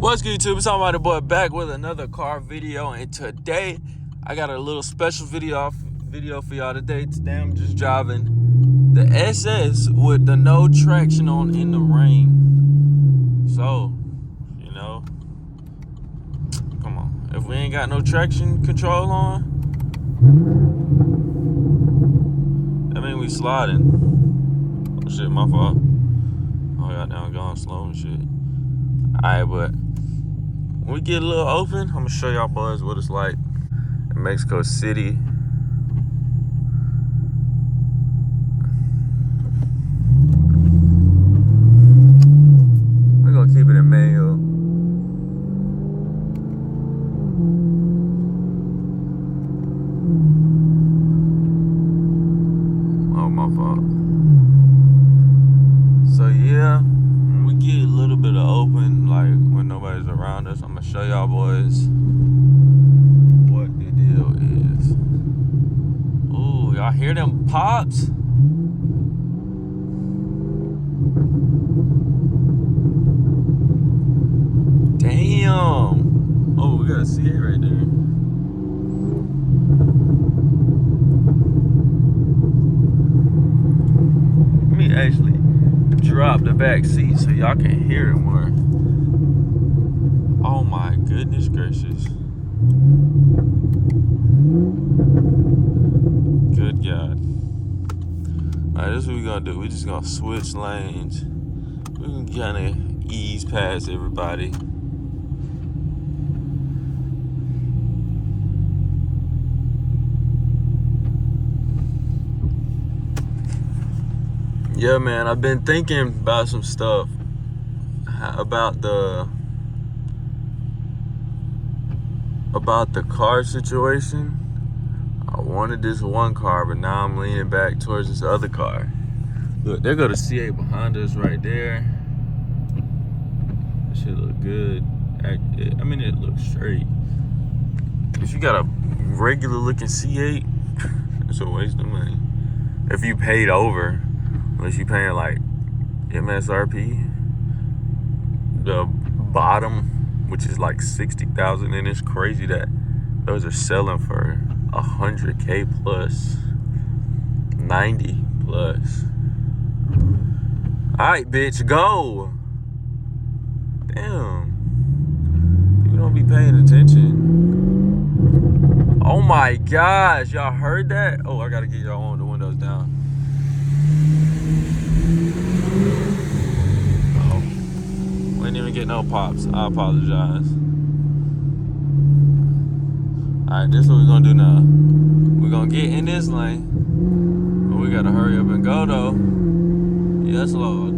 What's good, YouTube? It's Almighty Boy back with another car video, and today I got a little special video for y'all today. Today I'm just driving the SS with the no traction on in the rain. So, you know, come on. If we ain't got no traction control on, that mean we sliding. Oh shit, my fault. Oh goddamn, going slow and shit. Alright, but when we get a little open, I'm gonna show y'all boys what it's like in Mexico City. We're gonna keep it in manual. Oh, my fault. So yeah, when we get a little bit of open, like when nobody's around us, I'm gonna show y'all boys what the deal is. Ooh, y'all hear them pops? Damn. Oh, we gotta see it right there. Let me actually drop the back seat so y'all can hear it more. Oh my goodness gracious. Good God. Alright, this is what we're gonna do. We're just gonna switch lanes. We can kinda ease past everybody. Yeah, man, I've been thinking about some stuff about the car situation. I wanted this one car, but now I'm leaning back towards this other car. Look, there go the C8 behind us right there. That shit look good. I mean, it looks straight. If you got a regular looking C8, it's a waste of money. If you paid over, unless you paying like MSRP, the bottom, which is like 60,000, and it's crazy that those are selling for 100K plus, 90 plus. All right, bitch, go. Damn, people don't be paying attention. Oh my gosh, y'all heard that? Oh, I gotta get y'all on the windows down. Oh, we didn't even get no pops. I apologize. Alright, this is what we're gonna do now. We're gonna get in this lane, but we gotta hurry up and go though. Yes, Lord.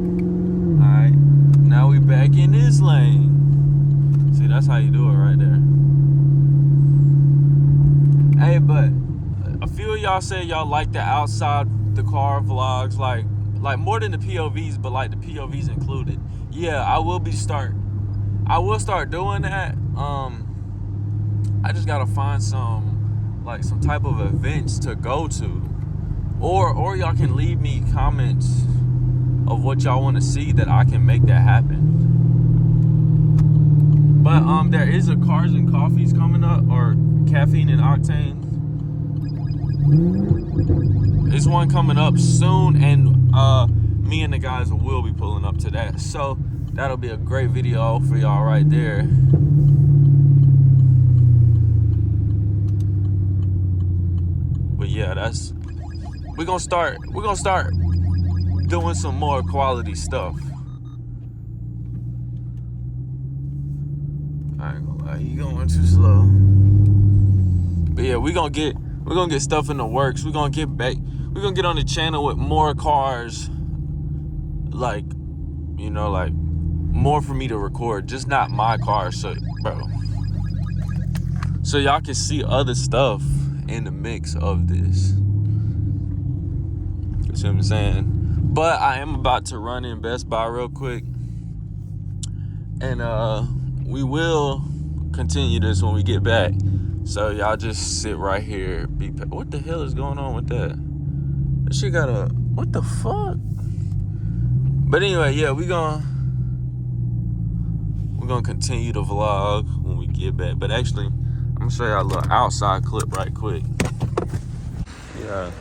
Alright, now we back in this lane. See, that's how you do it right there. Hey, but a few of y'all said y'all like the outside the car vlogs, like more than the POVs, but like the POVs included. Yeah, I will start doing that. I just gotta find some type of events to go to, or y'all can leave me comments of what y'all want to see that I can make that happen. But there is a Cars and Coffees coming up, or Caffeine and Octane. There's one coming up soon, and me and the guys will be pulling up to that. So that'll be a great video for y'all right there. But yeah, we're gonna start doing some more quality stuff. I ain't gonna lie, you going too slow. But yeah, we're gonna get stuff in the works. We're gonna get on the channel with more cars, like, you know, like more for me to record, just not my car. So y'all can see other stuff in the mix of this. You see what I'm saying? But I am about to run in Best Buy real quick, and we will continue this when we get back. So y'all just sit right here. What the hell is going on with that? That shit got a, what the fuck? But anyway, yeah, we gonna We're gonna continue the vlog when we get back. But actually, I'm gonna show y'all a little outside clip right quick. Yeah,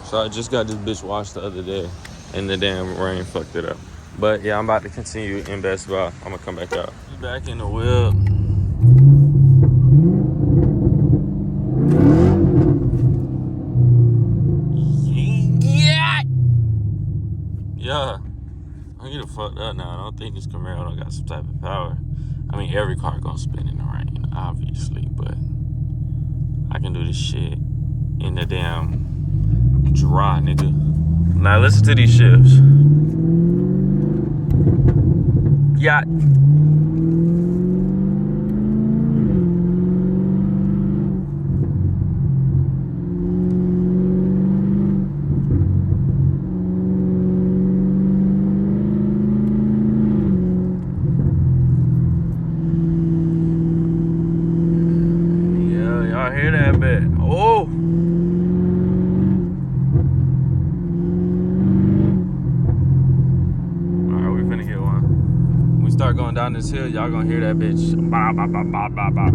so I just got this bitch washed the other day and the damn rain fucked it up. But yeah, I'm about to continue in Best Buy. I'm gonna come back out. Back in the whip. Yeah. I get it fucked up now. I don't think this Camaro don't got some type of power. I mean, every car gonna spin in the rain, obviously, but I can do this shit in the damn dry, nigga. Now listen to these shifts. Yeah. Y'all hear that bit? Oh! Alright, we finna get one. When we start going down this hill, y'all gonna hear that bitch. Bah, bah, bah, bah, bah, bah.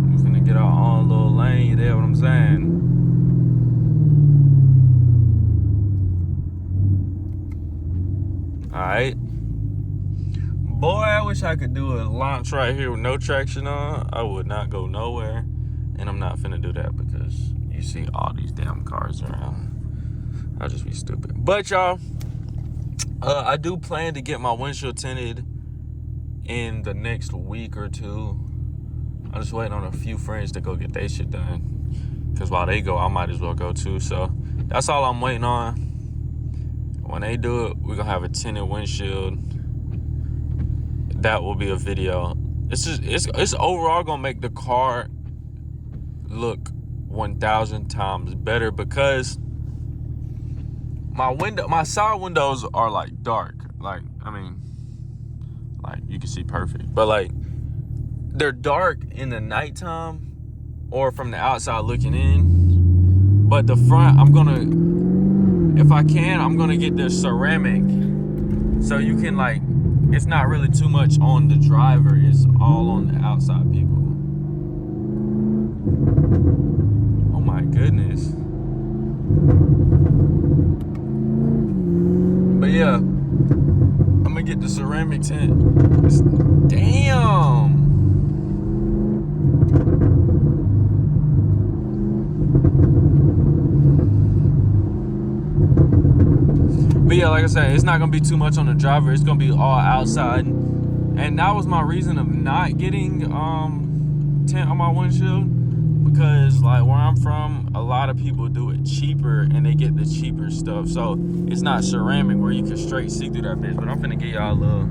We finna get our own little lane, you know what I'm saying? Alright. Boy, I wish I could do a launch right here with no traction on. I would not go nowhere. And I'm not finna do that because you see all these damn cars around. I'll just be stupid. But y'all, I do plan to get my windshield tinted in the next week or two. I'm just waiting on a few friends to go get their shit done. Because while they go, I might as well go too. So that's all I'm waiting on. When they do it, we're gonna have a tinted windshield. That will be a video. It's overall gonna make the car look 1,000 times better because my side windows are like dark. Like, I mean, like you can see perfect, but like they're dark in the nighttime or from the outside looking in. But the front, if I can, I'm gonna get the ceramic so you can like. It's not really too much on the driver. It's all on the outside people. Oh my goodness. But yeah, I'm gonna get the ceramic tint. Damn. But yeah, like I said, it's not gonna be too much on the driver. It's gonna be all outside, and that was my reason of not getting tint on my windshield because like where I'm from, a lot of people do it cheaper and they get the cheaper stuff. So it's not ceramic where you can straight see through that bitch. But I'm finna get y'all a little.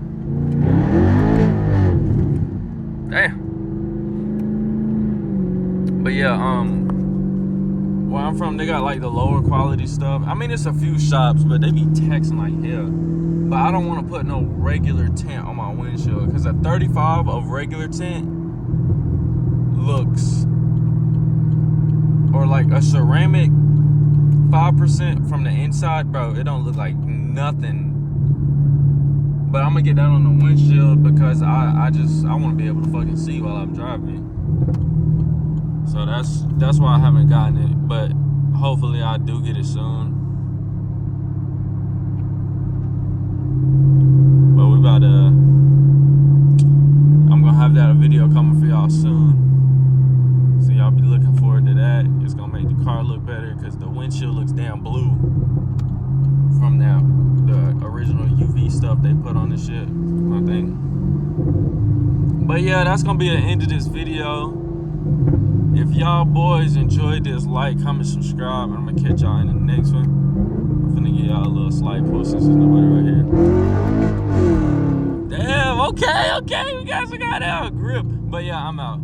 Damn. But yeah, where I'm from, they got like the lower quality stuff. I mean, it's a few shops, but they be taxing like hell. But I don't want to put no regular tint on my windshield because a 35 of regular tint looks, or like a ceramic 5% from the inside, bro, it don't look like nothing. But I'm gonna get that on the windshield because I want to be able to fucking see while I'm driving. So that's why I haven't gotten it, but hopefully I do get it soon. But I'm gonna have that video coming for y'all soon. So y'all be looking forward to that. It's gonna make the car look better because the windshield looks damn blue from the original UV stuff they put on the shit, I think. But yeah, that's gonna be the end of this video. If y'all boys enjoyed this, like, comment, subscribe, and I'm gonna catch y'all in the next one. I'm finna give y'all a little slight push since there's nobody right here. Damn, okay, we got a grip. But yeah, I'm out.